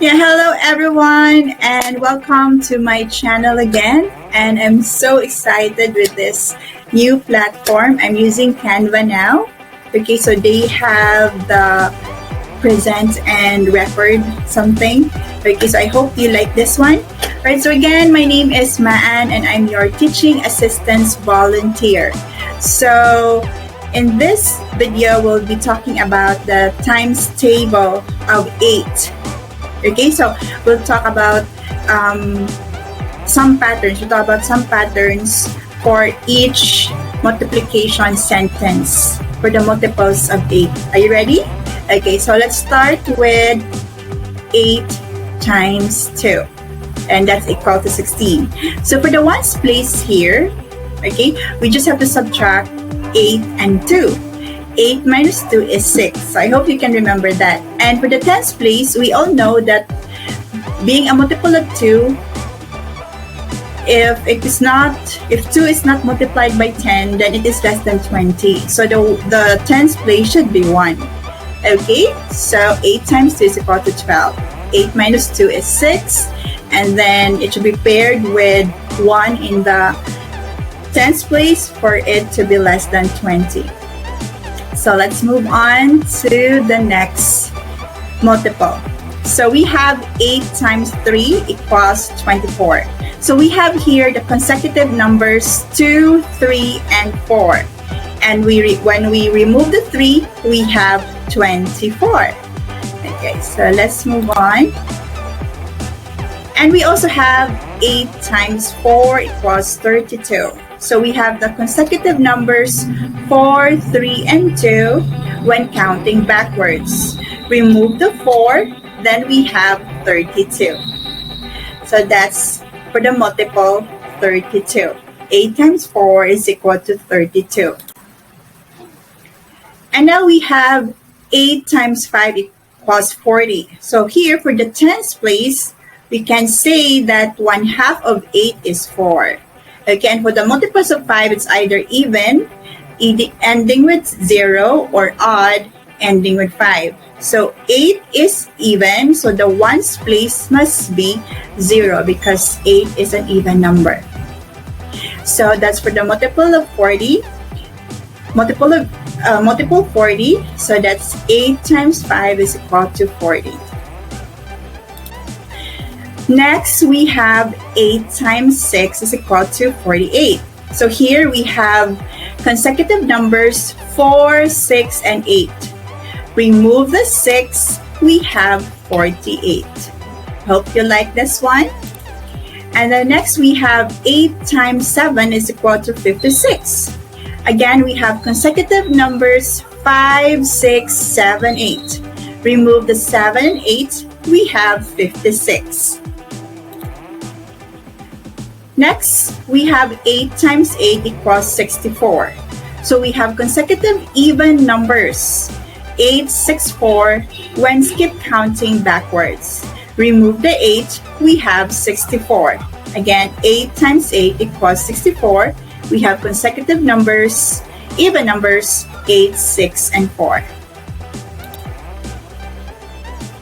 Yeah, hello everyone, and welcome to my channel again. And I'm so excited with this new platform. I'm using Canva now. Okay, so they have the present and record something. Okay, so I hope you like this one. Alright, so again, my name is Maan and I'm your teaching assistance volunteer. So in this video, we'll be talking about the times table of 8. Okay, so we'll talk about some patterns. We'll talk about some patterns for each multiplication sentence for the multiples of 8. Are you ready? Okay, so let's start with 8 times 2. And that's equal to 16. So for the ones place here, okay, we just have to subtract 8 and 2. 8 minus 2 is 6. So I hope you can remember that. And for the tens place, we all know that being a multiple of 2, if 2 is not multiplied by 10, then it is less than 20. So the tens place should be 1. Okay, so 8 times 2 is equal to 12. 8 minus 2 is 6. And then it should be paired with 1 in the tens place for it to be less than 20. So let's move on to the next multiple. So we have 8 times 3 equals 24. So we have here the consecutive numbers 2, 3, and 4. And when we remove the 3, we have 24. Okay, so let's move on. And we also have 8 times 4 equals 32. So we have the consecutive numbers 4, 3, and 2 when counting backwards. Remove the 4, then we have 32. So that's for the multiple 32. 8 times 4 is equal to 32. And now we have 8 times 5 equals 40. So here for the tens place, we can say that 1/2 of 8 is 4. Again, for the multiples of 5, it's either even, ending with 0, or odd, ending with 5. So 8 is even, so the ones place must be 0 because 8 is an even number. So that's for the multiple of 40. Multiple 40, so that's 8 times 5 is equal to 40. Next, we have 8 times 6 is equal to 48. So here we have consecutive numbers 4, 6, and 8. Remove the 6, we have 48. Hope you like this one. And then next we have 8 times 7 is equal to 56. Again, we have consecutive numbers 5, 6, 7, 8. Remove the 7 and 8, we have 56. Next, we have 8 times 8 equals 64. So we have consecutive even numbers 8, 6, 4 when skip counting backwards. Remove the 8, we have 64. Again, 8 times 8 equals 64. We have consecutive numbers, even numbers 8, 6, and 4.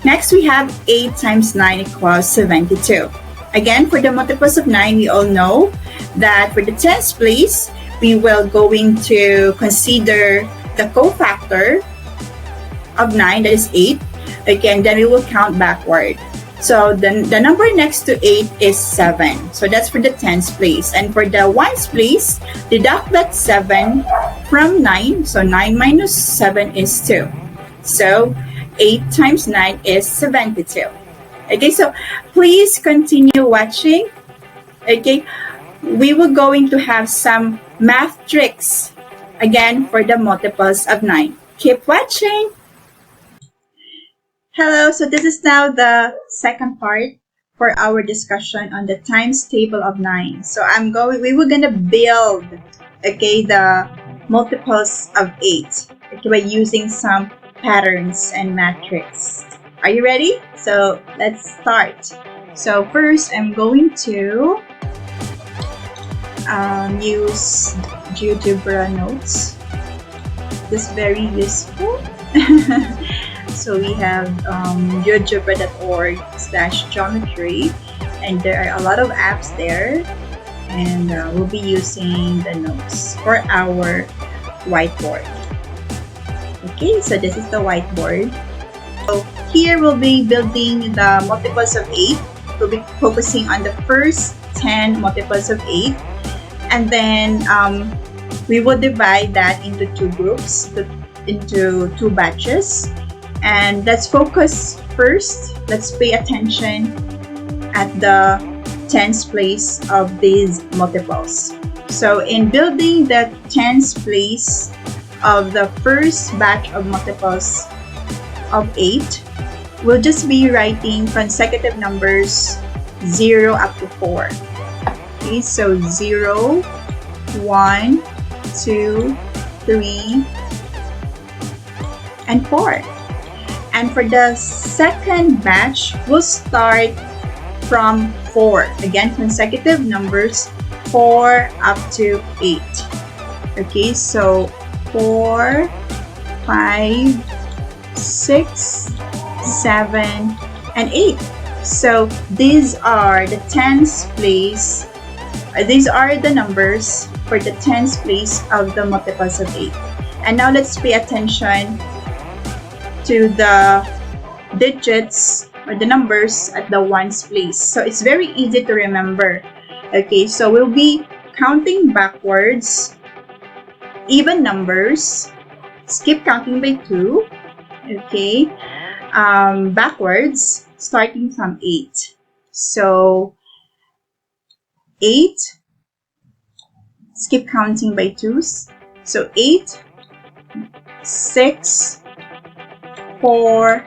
Next, we have 8 times 9 equals 72. Again, for the multiples of 9, we all know that for the tens place, we will going to consider the cofactor of 9, that is 8. Again, then we will count backward. So the number next to 8 is 7. So that's for the tens place. And for the ones place, deduct that 7 from 9. So 9 minus 7 is 2. So 8 times 9 is 72. Okay, so please continue watching. Okay, we will going to have some math tricks again for the multiples of 9. Keep watching. Hello, so this is now the second part for our discussion on the times table of 9. So we were gonna build, okay, the multiples of 8, okay, by using some patterns and matrix. Are you ready? So let's start. So first, I'm going to use GeoGebra notes. This is very useful. So we have youtube.org/geometry, and there are a lot of apps there, and we'll be using the notes for our whiteboard. Okay, so this is the whiteboard. So here we'll be building the multiples of 8. We'll be focusing on the first 10 multiples of 8, and then we will divide that into two groups, into two batches. And let's focus first. Let's pay attention at the tens place of these multiples. So in building the tens place of the first batch of multiples of 8, we'll just be writing consecutive numbers 0 up to 4. Okay, so 0, 1, 2, 3, and 4. And for the second batch, we'll start from 4. Again, consecutive numbers 4 up to 8. Okay, so 4, 5, 6, 7, and 8. So these are the tens place. These are the numbers for the tens place of the multiples of 8. And now let's pay attention to the digits or the numbers at the ones place. So it's very easy to remember. Okay, so we'll be counting backwards, even numbers, skip counting by 2. Okay, backwards, starting from 8. So 8, skip counting by 2s. So 8, 6, 4,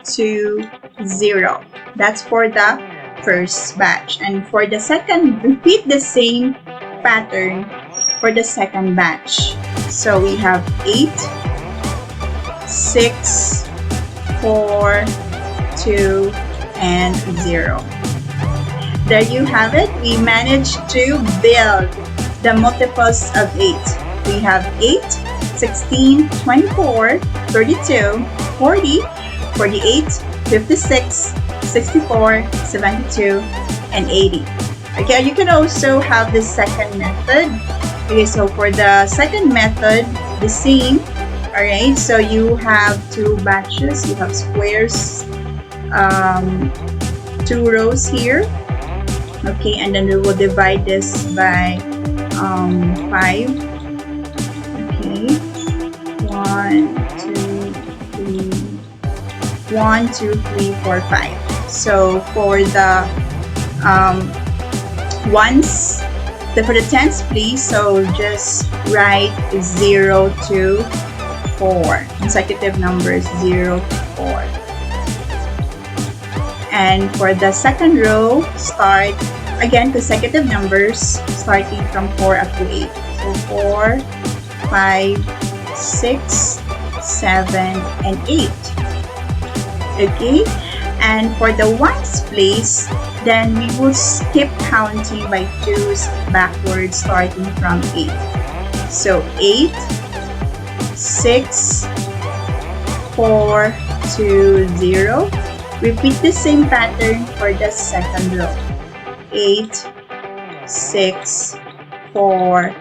2, 0. That's for the first batch. And for the second, repeat the same pattern for the second batch. So we have 8, 6, 4, 2, and 0. There you have it. We managed to build the multiples of 8. We have 8, 16, 24, 32, 40, 48, 56, 64, 72, and 80. Okay, you can also have the second method. Okay, so for the second method, the same. Alright, so you have two batches, you have squares, 2 rows here. Okay, and then we will divide this by 5. Okay, 1, 2, 3, 4, 5. So for the for the tens place, so just write 0 to 4. Consecutive numbers 0 to 4. And for the second row, start again consecutive numbers starting from 4 up to 8. So 4, 5, 6, 7, and 8. Okay, and for the ones place, then we will skip counting by 2s backwards starting from 8. So 8, 6, 4, 2, 0. Repeat the same pattern for the second row. 8, 6, 4,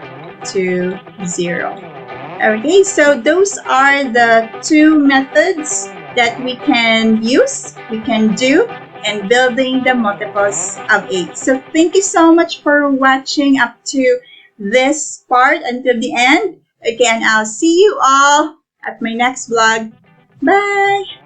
2, 0. Okay, so those are the two methods that we can use, we can do, in building the multiples of 8. So thank you so much for watching up to this part until the end. Again, I'll see you all at my next vlog. Bye!